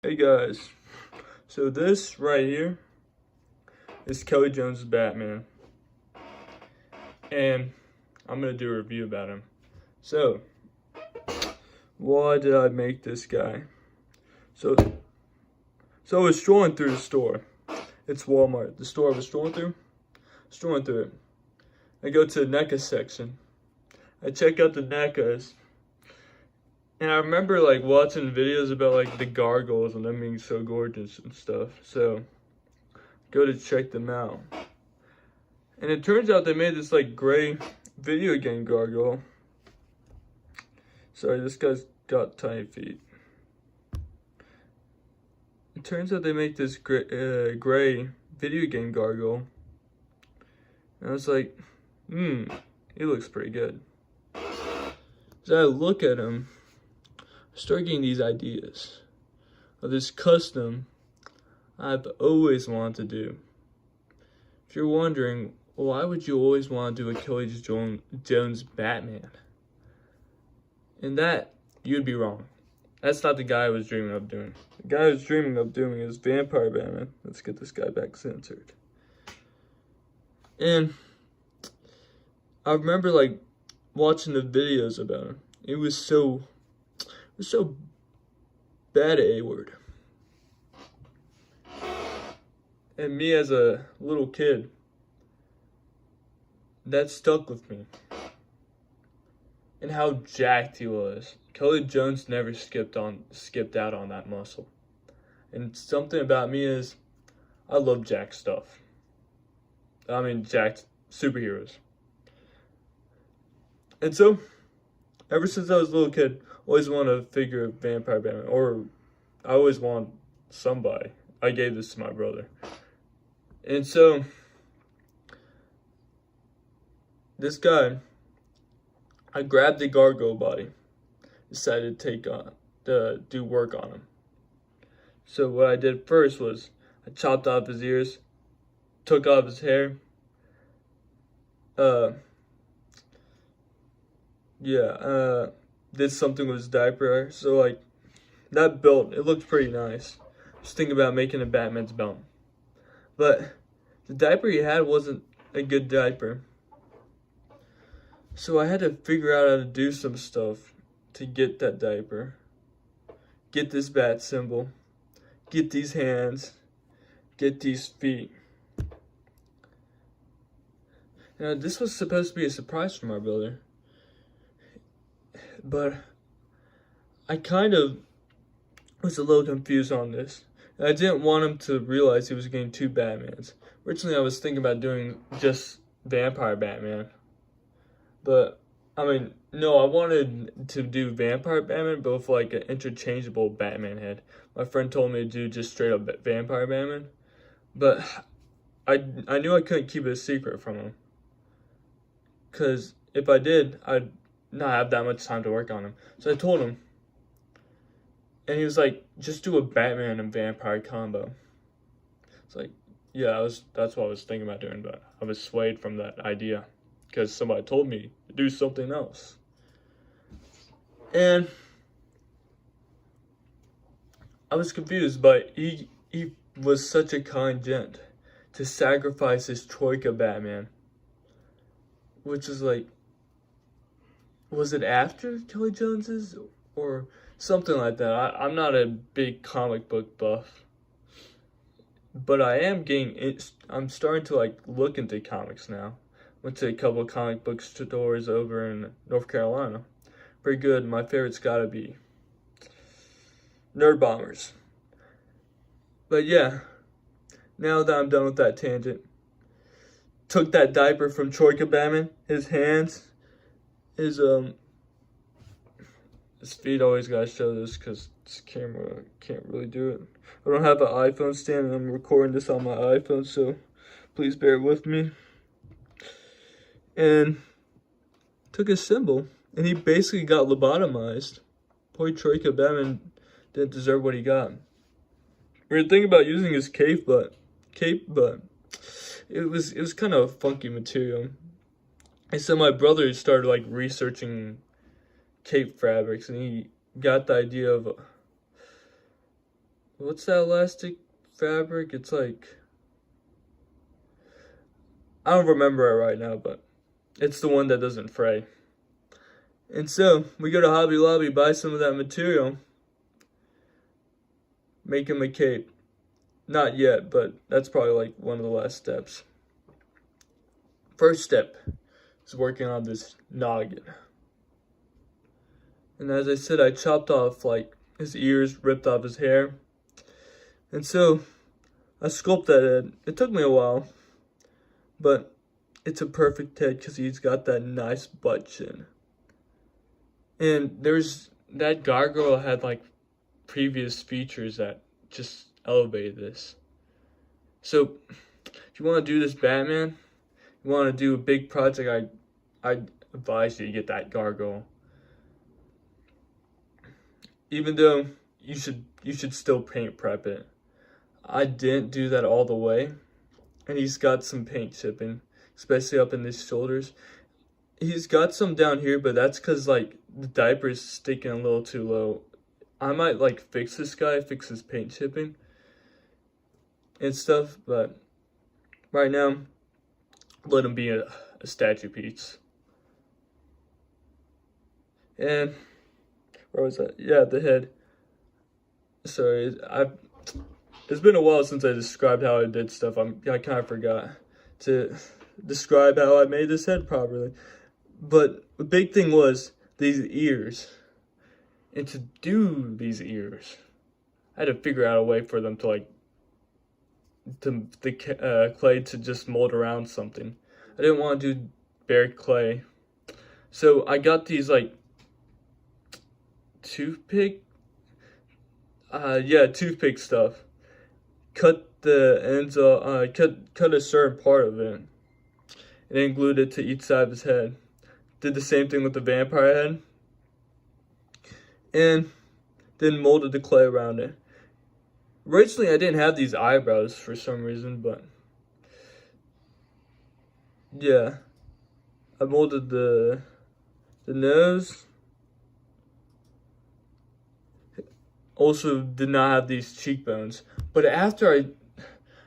Hey guys, so this right here is Kelley Jones' Batman, and I'm gonna do a review about him. So, why did I make this guy? So I was strolling through the store. It's Walmart. The store I was strolling through it. I go to the NECA section. I check out the NECAs, and I remember like watching videos about like the gargoyles and them being so gorgeous and stuff. So go to check them out. And it turns out they made this like gray video game gargoyle. Sorry, this guy's got tiny feet. It turns out they make this gray video game gargoyle. And I was like, he looks pretty good. So I look at him, I start getting these ideas of this custom I've always wanted to do. If you're wondering, why would you always want to do a Kelley Jones Batman? And that, you'd be wrong. That's not the guy I was dreaming of doing. The guy I was dreaming of doing is Vampire Batman. Let's get this guy back centered. And I remember like watching the videos about him. It was so bad at A-word. And me as a little kid, that stuck with me. And how jacked he was. Kelley Jones never skipped out on that muscle. And something about me is, I love jacked stuff. I mean, jacked superheroes. And so, ever since I was a little kid, I always wanted a figure of Vampire Batman, or I always wanted somebody. I gave this to my brother. And so, this guy, I grabbed the gargoyle body, decided to do work on him. So what I did first was, I chopped off his ears, took off his hair, did something with his diaper. So like, that belt, it looked pretty nice. Just thinking about making a Batman's belt. But the diaper he had wasn't a good diaper. So I had to figure out how to do some stuff to get that diaper, get this bat symbol, get these hands, get these feet. Now this was supposed to be a surprise for my brother, but I kind of was a little confused on this. I didn't want him to realize he was getting two Batmans. Originally I was thinking about doing just Vampire Batman. But, I mean, no, I wanted to do Vampire Batman, but with like an interchangeable Batman head. My friend told me to do just straight up Vampire Batman. But I knew I couldn't keep it a secret from him. Because if I did, I'd not have that much time to work on him. So I told him. And he was like, just do a Batman and Vampire combo. It's like, yeah, that's what I was thinking about doing, but I was swayed from that idea. Because somebody told me to do something else. And I was confused, but he was such a kind gent to sacrifice his Troika Batman. Which is like, was it after Kelley Jones's? Or something like that. I'm not a big comic book buff. But I'm starting to like look into comics now. Went to a couple of comic book stores over in North Carolina. Pretty good. My favorite's gotta be Nerd Bombers. But yeah, now that I'm done with that tangent, took that diaper from Troika Batman, his hands, his feet, always gotta show this because this camera can't really do it. I don't have an iPhone stand and I'm recording this on my iPhone, so please bear with me. And took his symbol, and he basically got lobotomized. Poor Troika Batman didn't deserve what he got. We were thinking about using his cape, but it was kind of funky material. And so my brother started like researching cape fabrics, and he got the idea of what's that elastic fabric? It's like, I don't remember it right now, but it's the one that doesn't fray. And so we go to Hobby Lobby, buy some of that material, make him a cape. Not yet, but that's probably like one of the last steps. First step is working on this noggin. And as I said, I chopped off like his ears, ripped off his hair. And so I sculpted that head. It took me a while, but it's a perfect head because he's got that nice butt chin. And there's that gargoyle had like previous features that just elevated this. So if you want to do this Batman, you want to do a big project, I advise you to get that gargoyle. Even though you should still paint prep it. I didn't do that all the way, and he's got some paint chipping, especially up in his shoulders. He's got some down here, but that's because like the diaper is sticking a little too low. I might like fix this guy, fix his paint chipping and stuff, but right now, let him be a statue piece. And where was that? Yeah, the head. Sorry, it's been a while since I described how I did stuff. I kind of forgot to describe how I made this head properly. But the big thing was these ears. And to do these ears, I had to figure out a way for them to like, the clay to just mold around something. I didn't want to do bare clay. So I got these like toothpick stuff. Cut the ends off, cut a certain part of it, and then glued it to each side of his head. Did the same thing with the vampire head, and then molded the clay around it. Originally, I didn't have these eyebrows for some reason, but yeah, I molded the nose. Also did not have these cheekbones, but after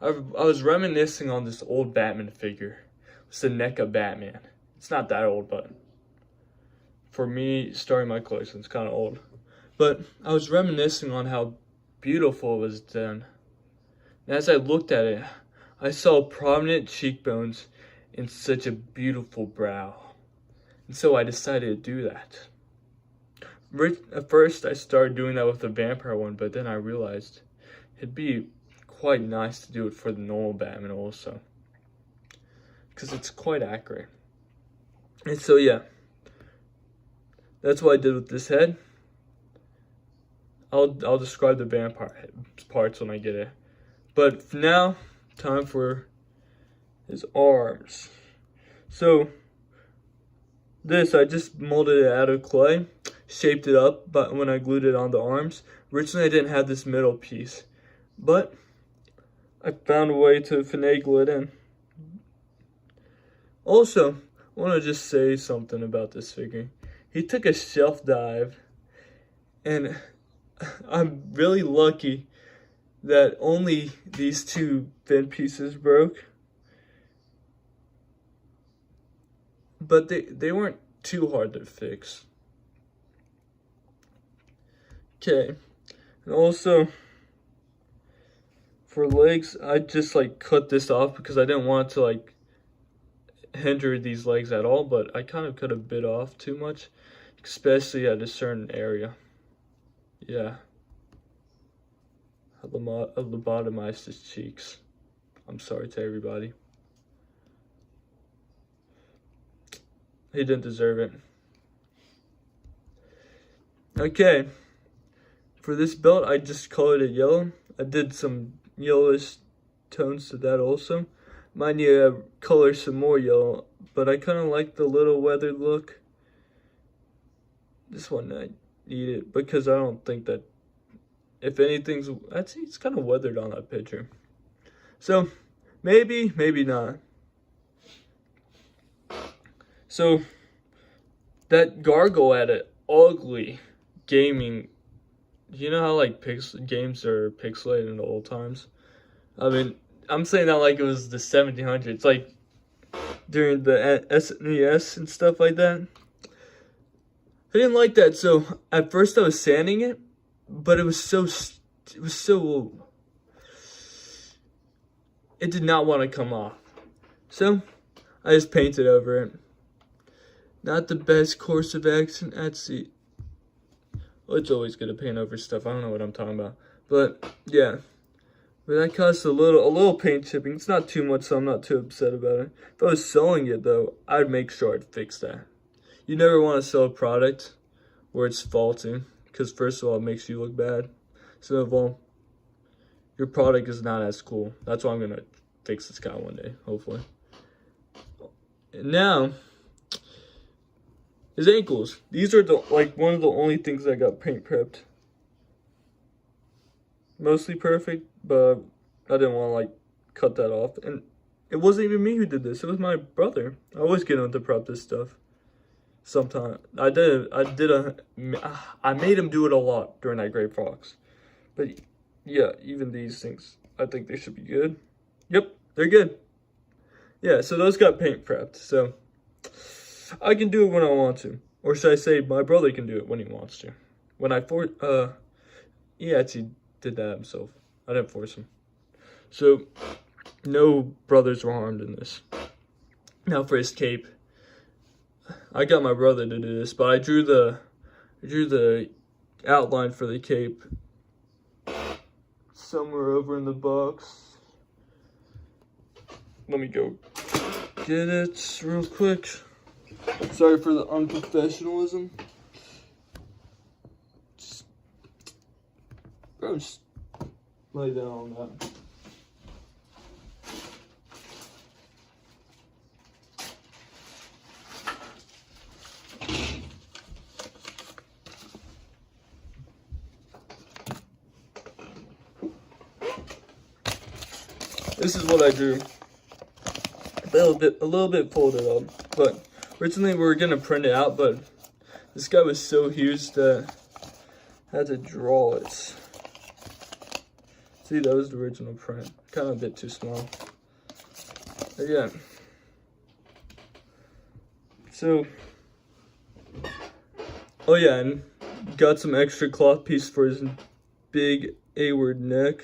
I was reminiscing on this old Batman figure. It's the Neca Batman. It's not that old, but for me, starting my collection, it's kind of old. But I was reminiscing on how beautiful it was done. And as I looked at it, I saw prominent cheekbones and such a beautiful brow. And so I decided to do that. At first, I started doing that with the vampire one, but then I realized it'd be quite nice to do it for the normal Batman also, because it's quite accurate. And so yeah, that's what I did with this head. I'll describe the vampire parts when I get it. But for now, time for his arms. So this, I just molded it out of clay, shaped it up, but when I glued it on the arms. Originally, I didn't have this middle piece, but I found a way to finagle it in. Also, I want to just say something about this figure. He took a shelf dive, and I'm really lucky that only these two thin pieces broke. But they weren't too hard to fix. Okay, and also for legs, I just like cut this off because I didn't want to like hinder these legs at all, but I kind of could have bit off too much, especially at a certain area. Yeah. I lobotomized his cheeks. I'm sorry to everybody. He didn't deserve it. Okay. For this belt, I just colored it yellow. I did some yellowish tones to that also. Might need to color some more yellow, but I kind of like the little weathered look. This one I need it because I don't think that, if anything's, it's kind of weathered on that picture. So maybe, maybe not. So that gargoyle had an ugly gaming you know how like games are pixelated in the old times? I mean, I'm saying that like it was the 1700s, like during the SNES and stuff like that. I didn't like that, so at first I was sanding it, but it was so, it did not want to come off. So I just painted over it. Not the best course of action at sea. Well, it's always good to paint over stuff. I don't know what I'm talking about, but yeah. But that costs a little paint chipping. It's not too much, so I'm not too upset about it. If I was selling it though, I'd make sure I'd fix that. You never want to sell a product where it's faulty, because first of all, it makes you look bad. Second of all, your product is not as cool. That's why I'm gonna fix this guy one day, hopefully. And now, his ankles. These are one of the only things I got paint prepped. Mostly perfect, but I didn't want to like cut that off. And it wasn't even me who did this. It was my brother. I always get him to prep this stuff. Sometimes I made him do it a lot during that Great Fox. But yeah, even these things, I think they should be good. Yep, they're good. Yeah, so those got paint prepped. So I can do it when I want to. Or should I say my brother can do it when he wants to. When he actually did that himself. I didn't force him. So no brothers were harmed in this. Now for his cape. I got my brother to do this, but I drew the outline for the cape somewhere over in the box. Let me go get it real quick. Sorry for the unprofessionalism. Just lay down on that. This is what I drew. A little bit folded up, but originally we were gonna print it out, but this guy was so huge that I had to draw it. See, that was the original print. Kind of a bit too small. But yeah. So, oh yeah, and got some extra cloth piece for his big A-word neck.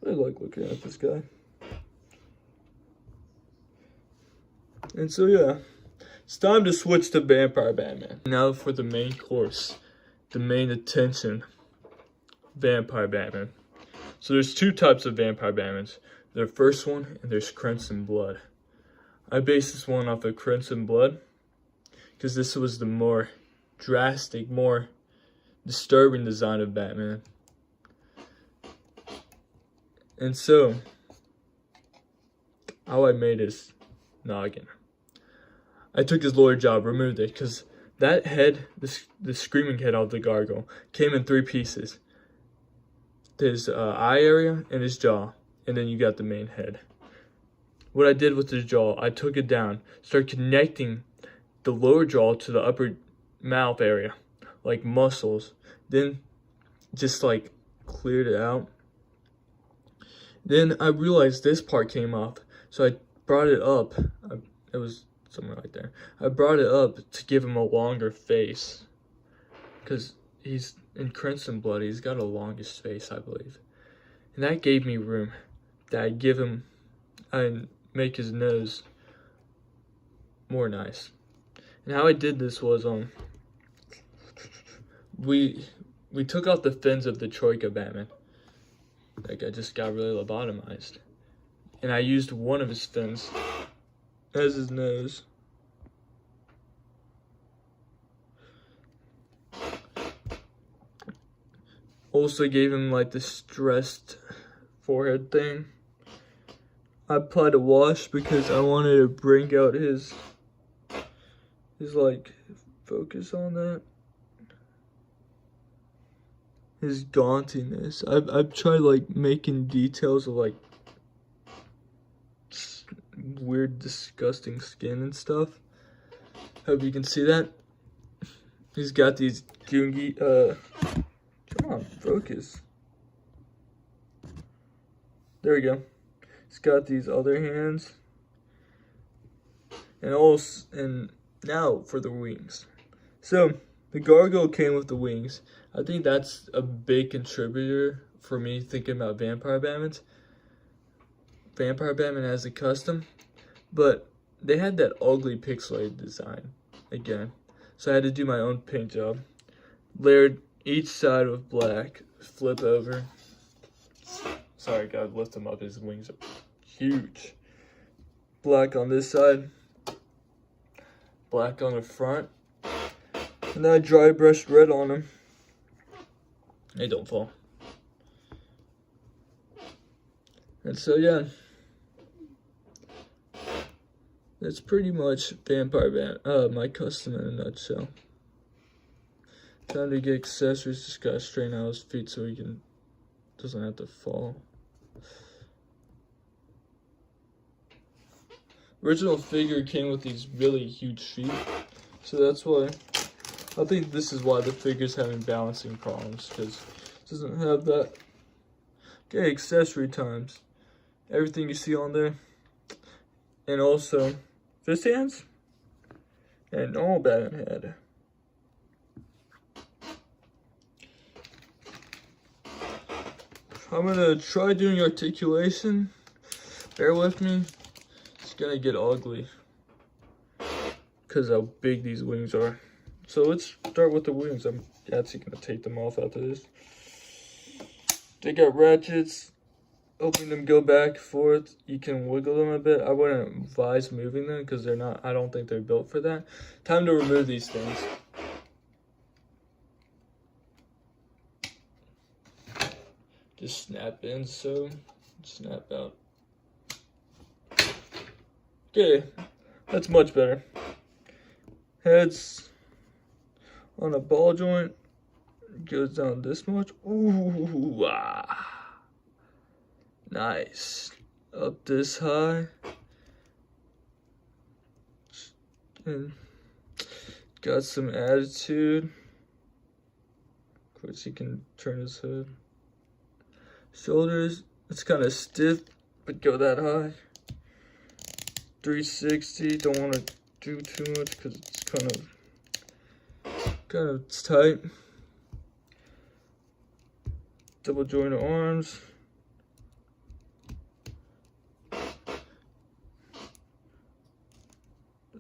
I like looking at this guy. And so yeah, it's time to switch to Vampire Batman. Now for the main course, the main attention, Vampire Batman. So there's two types of Vampire Batmans. There's first one and there's Crimson Blood. I based this one off of Crimson Blood because this was the more drastic, more disturbing design of Batman. And so, how I made his noggin. I took his lower jaw, removed it, because that head, the screaming head of the gargoyle, came in 3 pieces. His eye area and his jaw, and then you got the main head. What I did with his jaw, I took it down, started connecting the lower jaw to the upper mouth area, like muscles, then just like cleared it out. Then I realized this part came off, so I brought it up. It was somewhere right there. I brought it up to give him a longer face, because he's in Crimson Blood. He's got a longest face, I believe, and that gave me room. That I'd give him and make his nose more nice. And how I did this was we took out the fins of the Troika Batman. Like, I just got really lobotomized. And I used one of his fins as his nose. Also gave him like the stressed forehead thing. I applied a wash because I wanted to bring out his like focus on that. His gauntiness. I've tried like making details of like weird disgusting skin and stuff. Hope you can see that. He's got these goongy, come on, focus. There we go. He's got these other hands. And now for the wings. So, the gargoyle came with the wings. I think that's a big contributor for me thinking about Vampire Batman. Vampire Batman as a custom. But they had that ugly pixelated design again. So I had to do my own paint job. Layered each side with black. Flip over. Sorry, gotta lift him up. His wings are huge. Black on this side. Black on the front. And then I dry brushed red on them. They don't fall. And so yeah. That's pretty much Vampire Batman, my custom in a nutshell. Time to get accessories. Just gotta straighten out his feet so he doesn't have to fall. Original figure came with these really huge feet, so that's why I think this is why the figure's having balancing problems, because it doesn't have that. Okay, accessory times. Everything you see on there, and also fist hands and normal Batman head. I'm gonna try doing articulation. Bear with me. It's gonna get ugly because how big these wings are. So let's start with the wings. I'm actually gonna take them off after this. They got ratchets. Opening them, go back and forth. You can wiggle them a bit. I wouldn't advise moving them because they're not. I don't think they're built for that. Time to remove these things. Just snap in, so snap out. Okay, that's much better. Heads on a ball joint goes down this much. Ooh, ah. Nice. Up this high. And got some attitude. Of course, he can turn his head. Shoulders, it's kind of stiff, but go that high. 360, don't want to do too much because it's kind of tight. Double jointed arms.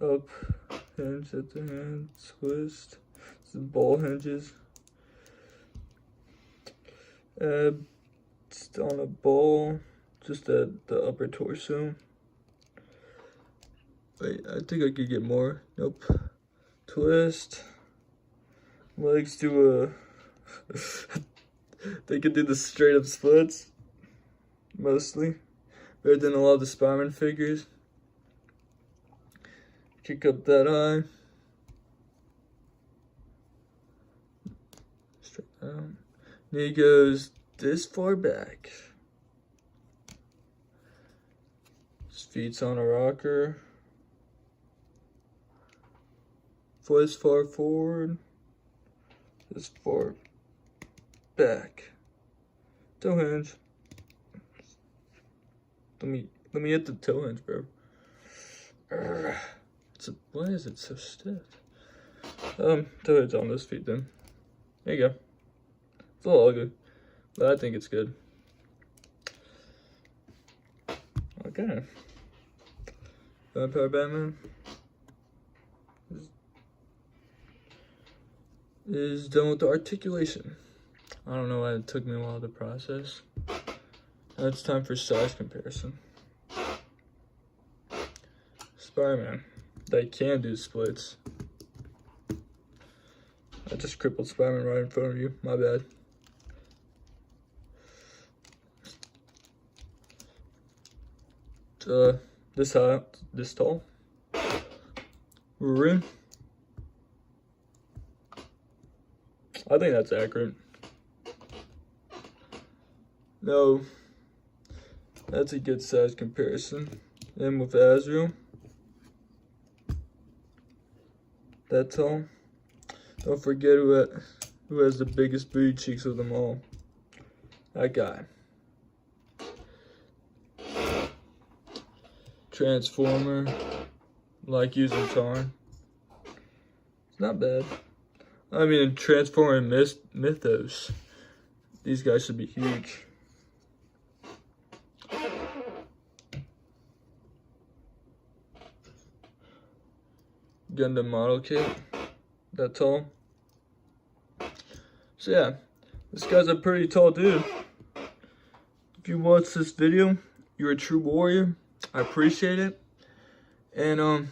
Up hinge at the hand, twist. This is ball hinges. It's on a ball, just at the upper torso. Wait, I think I could get more. Nope. Twist. Legs do a. They could do the straight up splits. Mostly. Better than a lot of the Spider-Man figures. Kick up that eye. Straight down. Knee goes this far back. His feet's on a rocker. Foot's far forward. This far back. Toe hinge. Let me hit the toe hinge, bro. Why is it so stiff? Toe hinge on those feet then. There you go. It's a little ugly, but I think it's good. Okay. Vampire Batman is done with the articulation. I don't know why it took me a while to process. Now it's time for size comparison. Spider-Man. They can do splits. I just crippled Spider-Man right in front of you. My bad. This high, this tall. Rim. I think that's accurate. No, that's a good size comparison. And with Azrael, that tall. Don't forget who has the biggest booty cheeks of them all. That guy. Transformer. Like using Tarn. It's not bad. I mean, Transformer and Mythos. These guys should be huge. Gundam model kit. That tall. So yeah, this guy's a pretty tall dude. If you watch this video, you're a true warrior. I appreciate it. And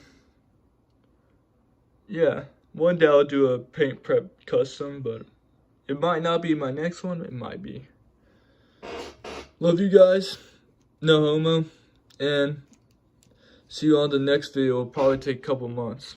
yeah, one day I'll do a paint prep custom, but it might not be my next one. It might be. Love you guys. No homo. And see you on the next video. It'll probably take a couple months.